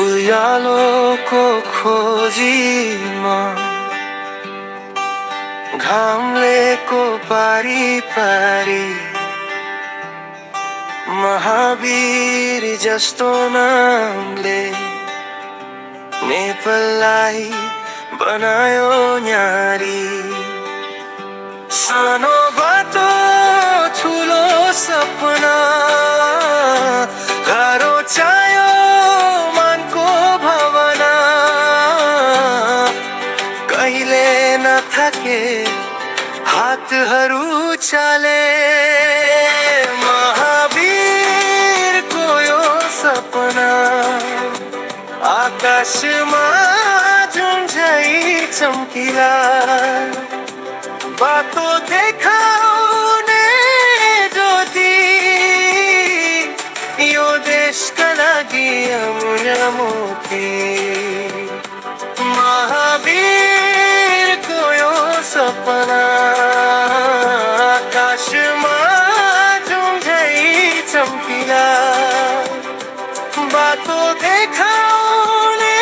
उज्यालोको खोजीमा घामलेको पारी पारी महावीर जस्तो नामले नेपाललाई बनायो न्यारी। सानो बाटो ठुलो सपना गाह्रो चाह्यो मनको भावना कहिले नथके हातहरू चाले महावीरको यो सपना आकाशमा झुन्झै चम्किला बाटो देखाउने ज्योति यो देशका लागि अमूल्य मोती महावीरको यो सपना आकाशमा झुन्झै चम्किला बाटो देखाउने।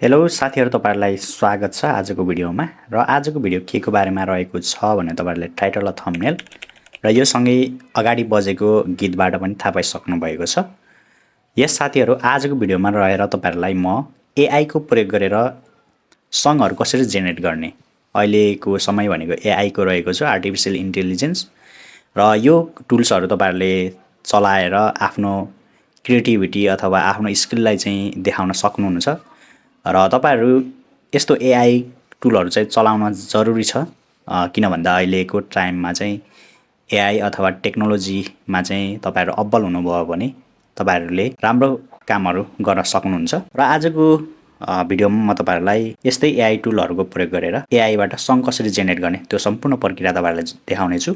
हेलो साथीहरू, तपाईँहरूलाई स्वागत छ आजको भिडियोमा। र आजको भिडियो के को बारेमा रहेको छ भने तपाईँहरूले टाइटल र थम्बनेल र यो सँगै अगाडि बजेको गीतबाट पनि थाहा पाइसक्नु भएको छ। यस साथीहरू, आजको भिडियोमा रहेर तपाईँहरूलाई म एआई को प्रयोग गरेर सङहरू कसरी जेनेरेट गर्ने, अहिलेको समय भनेको एआई को रहेको छ, आर्टिफिसियल इन्टेलिजेन्स। र यो टुल्सहरू तपाईँहरूले चलाएर आफ्नो क्रिएटिभिटी अथवा आफ्नो स्किललाई चाहिँ देखाउन सक्नुहुन्छ। र तपाईँहरू यस्तो एआई टुलहरू चाहिँ चलाउन जरुरी छ, किन भन्दा अहिलेको टाइममा चाहिँ एआई अथवा टेक्नोलोजीमा चाहिँ तपाईँहरू अब्बल हुनुभयो भने तपाईँहरूले राम्रो कामहरू गर्न सक्नुहुन्छ। र आजको भिडियोमा म तपाईँहरूलाई यस्तै एआई टुलहरूको प्रयोग गरेर एआईबाट सङ कसरी जेनेरेट गर्ने त्यो सम्पूर्ण प्रक्रिया तपाईँहरूलाई देखाउने छु।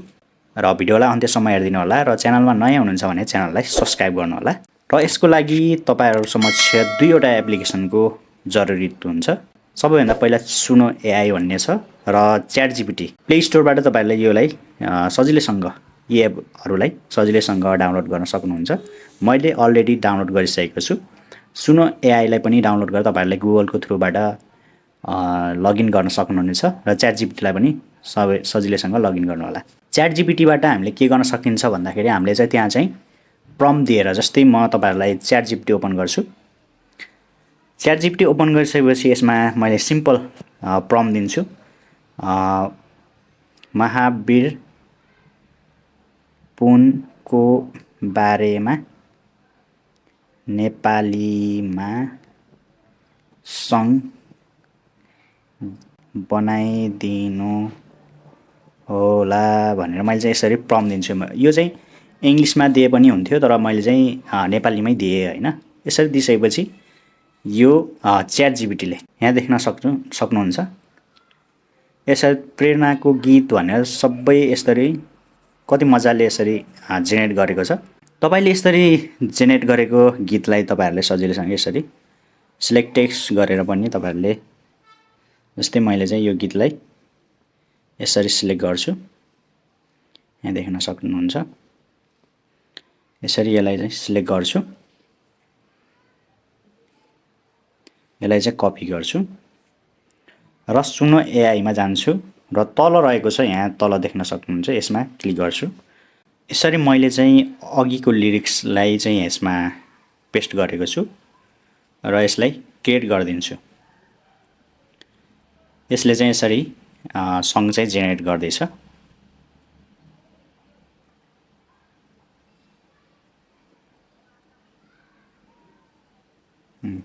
र भिडियोलाई अन्त्यसम्म हेरिदिनु होला र च्यानलमा नयाँ हुनुहुन्छ भने च्यानललाई सब्स्क्राइब गर्नु होला। र यसको लागि तपाईँहरू समक्ष दुईवटा एप्लिकेसनको जरुरी हुन्छ। सबैभन्दा पहिला सुनो एआई भन्ने छ र च्याट जिपिटी। प्ले स्टोरबाट तपाईँहरूले योलाई सजिलैसँग यी एपहरूलाई सजिलैसँग डाउनलोड गर्न सक्नुहुन्छ। मैले अलरेडी डाउनलोड गरिसकेको छु। सुनो एआईलाई पनि डाउनलोड गरेर तपाईँहरूले गुगलको थ्रुबाट लगइन गर्न सक्नुहुनेछ र च्याट जिपिटीलाई पनि सजिलैसँग लगइन गर्नु होला। च्याट जिपिटीबाट हामीले के गर्न सकिन्छ भन्दाखेरि हामीले चाहिँ त्यहाँ चाहिँ प्रम्प्ट दिएर, जस्तै म तपाईँहरूलाई च्याट जिपिटी ओपन गर्छु। च्याट जिपिटी ओपन गरिसकेपछि यसमा मैले सिम्पल प्रम्प्ट दिन्छु, महावीर पुनको बारेमा नेपालीमा सङ बनाइदिनु होला भनेर मैले चाहिँ यसरी प्रम्प्ट दिन्छु। यो चाहिँ इङ्ग्लिसमा दिए पनि हुन्थ्यो, तर मैले चाहिँ नेपालीमै दिएँ होइन। यसरी दिइसकेपछि यो च्याट जिपिटीले यहाँ देख्न सक्नुहुन्छ यसरी प्रेरणाको गीत भनेर सबै यसरी कति मजाले यसरी जेनेरेट गरेको छ। तपाईँले यसरी जेनेरेट गरेको गीतलाई तपाईँहरूले सजिलैसँग यसरी सिलेक्ट टेक्स्ट गरेर पनि तपाईँहरूले, जस्तै मैले चाहिँ यो गीतलाई यसरी सिलेक्ट गर्छु, यहाँ देख्न सक्नुहुन्छ। यसरी यसलाई चाहिँ सिलेक्ट गर्छु, यसलाई चाहिँ कपी गर्छु र सुनो एआईमा जान्छु र तल रहेको छ, यहाँ तल देख्न सक्नुहुन्छ, यसमा क्लिक गर्छु। यसरी मैले चाहिँ अघिको लिरिक्सलाई चाहिँ यसमा पेस्ट गरेको छु र यसलाई क्रिएट गरिदिन्छु। यसले चाहिँ यसरी सङ चाहिँ जेनेरेट गर्दैछ।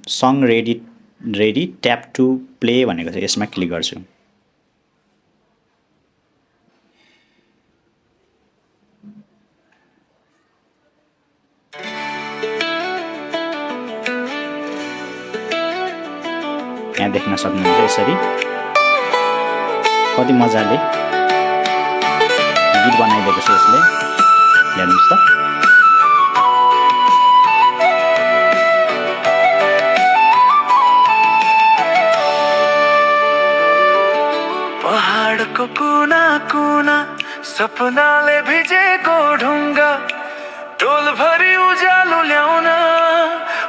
Song ready tap to play भनेको छ, यसमा क्लिक गर्छु। यहाँ देख्न सक्नुहुन्छ यसरी कति मजाले गीत बनाइदिएको छ यसले। हेर्नुहोस् त, पहाडको कुना कुना सपनाले भिजेको ढुङ्गा, टोलभरि उज्यालो ल्याउन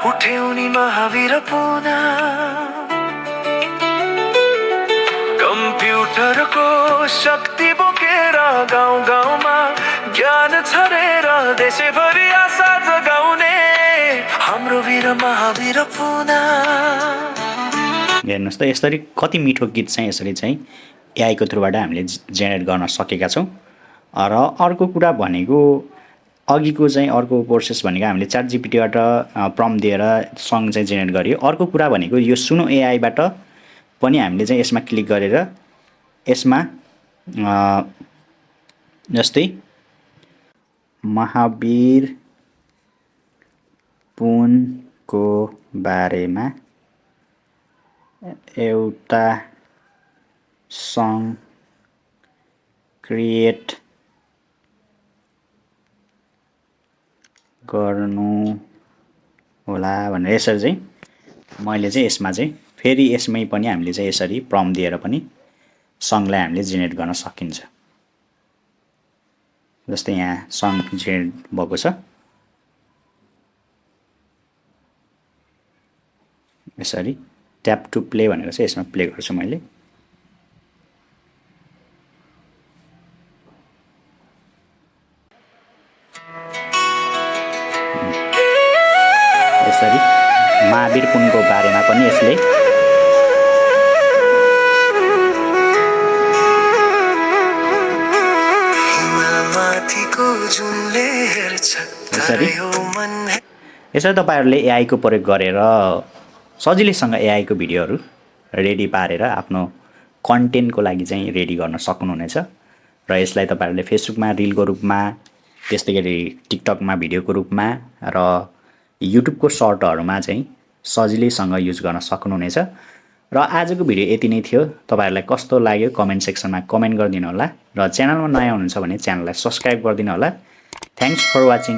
उठे उनी महावीर पुना कम्प्युटरको शक्ति बोकेर गाउँ गाउँमा ज्ञान छरेर देशैभरि आशा जगाउने हाम्रो वीर महावीर पुना। हेर्नुहोस् त यसरी कति मिठो गीत चाहिँ यसरी चाहिँ एआईको थ्रुबाट हामीले जेनेरेट गर्न सकेका छौँ। र अर्को कुरा भनेको अघिको चाहिँ अर्को प्रोसेस भनेको हामीले च्याट जिपिटीबाट प्रम्प्ट दिएर सङ चाहिँ जेनेरेट गरियो। अर्को कुरा भनेको यो सुनो एआईबाट पनि हामीले चाहिँ यसमा क्लिक गरेर यसमा जस्तै महावीर पुनको बारेमा एउटा सङ क्रिएट गर्नु होला भनेर यसरी चाहिँ मैले चाहिँ यसमा चाहिँ फेरि यसमै पनि हामीले चाहिँ यसरी प्रम्प्ट दिएर पनि सङलाई हामीले जेनेरेट गर्न सकिन्छ। जस्तै यहाँ सङ जेनेरेट भएको छ, यसरी ट्याप टु प्ले भनेको चाहिँ यसमा प्ले गर्छु मैले। यसरी महावीर पुनको बारेमा पनि यसले यसरी तपाईहरूले एआईको प्रयोग गरेर सजिलैसँग एआईको भिडियोहरू रेडी पारेर आफ्नो कन्टेन्टको लागि चाहिँ रेडी गर्न सक्नुहुनेछ। र यसलाई तपाईहरूले फेसबुकमा रिलको रूपमा, त्यस्तै गरी टिकटकमा भिडियोको रूपमा र युट्युबको सर्टहरूमा चाहिँ सजिलैसँग युज गर्न सक्नुहुनेछ। र आजको भिडियो यति नै थियो। तपाईहरूलाई कस्तो लाग्यो कमेन्ट सेक्सनमा कमेन्ट गरिदिनु होला र च्यानलमा नयाँ हुनुहुन्छ भने च्यानललाई सब्स्क्राइब गरिदिनु होला। Thanks for watching.